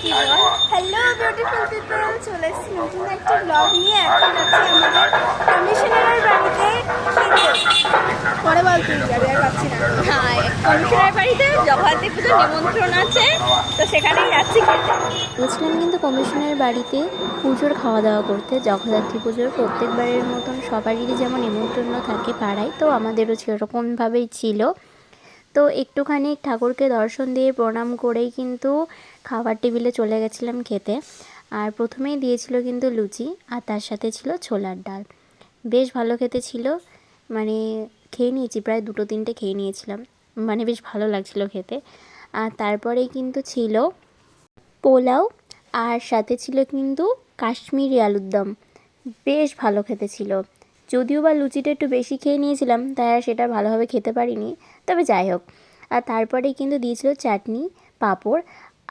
Hello beautiful people, চলে এসেছি নতুন একটা ব্লগ নিয়ে। এখন যাচ্ছি আমাদের কমিশনারের বাড়িতে পরে বল তুই যাবে, আর পাচ্ছি না। হ্যাঁ, কমিশনার বাড়িতে জগদ্ধাত্রী পুজোর নিমন্ত্রণ আছে, তো সেখানেই যাচ্ছি খেতে। গেছিলাম কিন্তু কমিশনের বাড়িতে পুজোর খাওয়া দাওয়া করতে। জগদ্ধাত্রী পুজোর প্রত্যেকবারের মতন সবারই যেমন নিমন্ত্রণ থাকে পাড়ায়, তো আমাদেরও সেরকমভাবেই ছিল। তো একটুখানি ঠাকুরকে দর্শন দিয়ে প্রণাম করেই কিন্তু খাবার টেবিলে চলে গেছিলাম খেতে। আর প্রথমেই দিয়েছিল কিন্তু লুচি, আর তার সাথে ছিল ছোলার ডাল। বেশ ভালো খেতে ছিল, মানে খেয়ে নিয়েছি, প্রায় 2-3টে খেয়ে নিয়েছিলাম, মানে বেশ ভালো লাগছিল খেতে। আর তারপরেই কিন্তু ছিল পোলাও, আর সাথে ছিল কিন্তু কাশ্মীরি আলুর দম। বেশ ভালো খেতে ছিল, যদিও বা লুচিটা একটু বেশি খেয়ে নিয়েছিলাম, তাই আর সেটা ভালোভাবে খেতে পারিনি, তবে যাই হোক। আর তারপরেই কিন্তু দিয়েছিল চাটনি, পাঁপড়,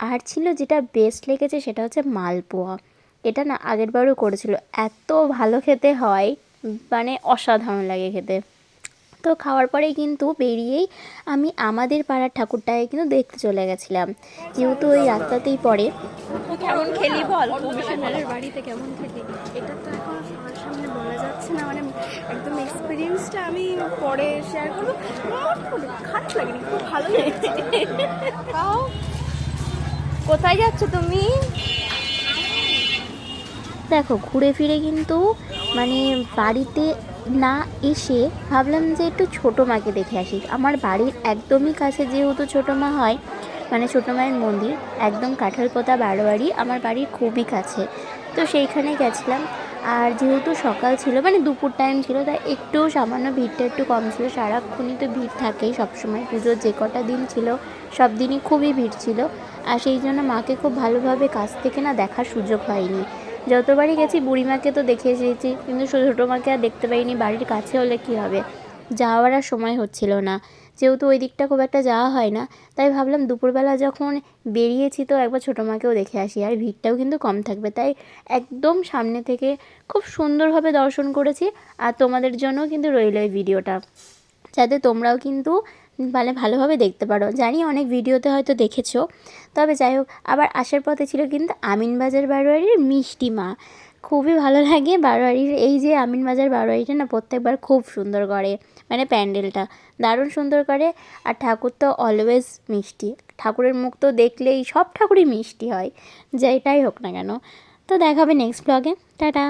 আর ছিল যেটা বেস্ট লেগেছে সেটা হচ্ছে মালপোয়া। এটা না আগেরবারও করেছিল, এত ভালো খেতে হয়, মানে অসাধারণ লাগে খেতে। তো খাওয়ার পরেই কিন্তু বেরিয়েই আমি আমাদের পাড়ার ঠাকুরটাকে কিন্তু দেখতে চলে গেছিলাম, যেহেতু ওই রাস্তাতেই পড়ে। কেমন খেলি বল, কমিশনারের বাড়িতে কেমন খেলি? এটা তো এখন সবার সামনে বলা যাচ্ছে না, মানে একদম এক্সপিরিয়েন্সটা আমি পরে শেয়ার করবো। মোটামুটি খারাপ লাগেনি, খুব ভালো লেগেছে। তাও কোথায় যাচ্ছ তুমি? দেখো ঘুরে ফিরে কিন্তু মানে বাড়িতে না এসে ভাবলাম যে একটু ছোটো মাকে দেখে আসি। আমার বাড়ির একদমই কাছে যেহেতু ছোটো মা হয়, মানে ছোটো মায়ের মন্দির একদম কাঁঠালপোতা বারোয়ারি আমার বাড়ির খুবই কাছে, তো সেইখানে গেছিলাম। আর যেহেতু সকাল ছিল, মানে দুপুর টাইম ছিল, তাই একটু সামান্য ভিড়টা একটু কম ছিল। সারাক্ষণই তো ভিড় থাকেই সবসময়, পুজোর যে কটা দিন ছিল সব দিনই খুবই ভিড় ছিল। আর সেই জন্য মাকে খুব ভালোভাবে কাছ থেকে না দেখার সুযোগ হয়নি। যতবারই গেছি বুড়িমাকে তো দেখে এসেছি, কিন্তু ছোটো মাকে আর দেখতে পাইনি। বাড়ির কাছে হলে কী হবে, যাওয়ার আর সময় হচ্ছিল না, যেহেতু ওই দিকটা খুব একটা যাওয়া হয় না। তাই ভাবলাম দুপুরবেলা যখন বেরিয়েছি তো একবার ছোটো মাকেও দেখে আসি, আর ভিড়টাও কিন্তু কম থাকবে, তাই একদম সামনে থেকে খুব সুন্দরভাবে দর্শন করেছি। আর তোমাদের জন্যও কিন্তু রইল এই ভিডিওটা, যাতে তোমরাও কিন্তু মানে ভালোভাবে দেখতে পারো। জানি অনেক ভিডিওতে হয়তো দেখেছো, তবে যাই হোক। আবার আসার পথে ছিল কিন্তু আমিনবাজার বারোয়ারির মিষ্টি মা, খুবই ভালো লাগে। বারোয়ারির এই যে আমিনবাজার বারোয়ারিটা না প্রত্যেকবার খুব সুন্দর করে, মানে প্যান্ডেলটা দারুণ সুন্দর করে। আর ঠাকুর তো অলওয়েজ মিষ্টি, ঠাকুরের মুখ তো দেখলেই সব ঠাকুরই মিষ্টি হয়, যেটাই হোক না কেন। তো দেখা হবে নেক্সট ব্লগে, টাটা।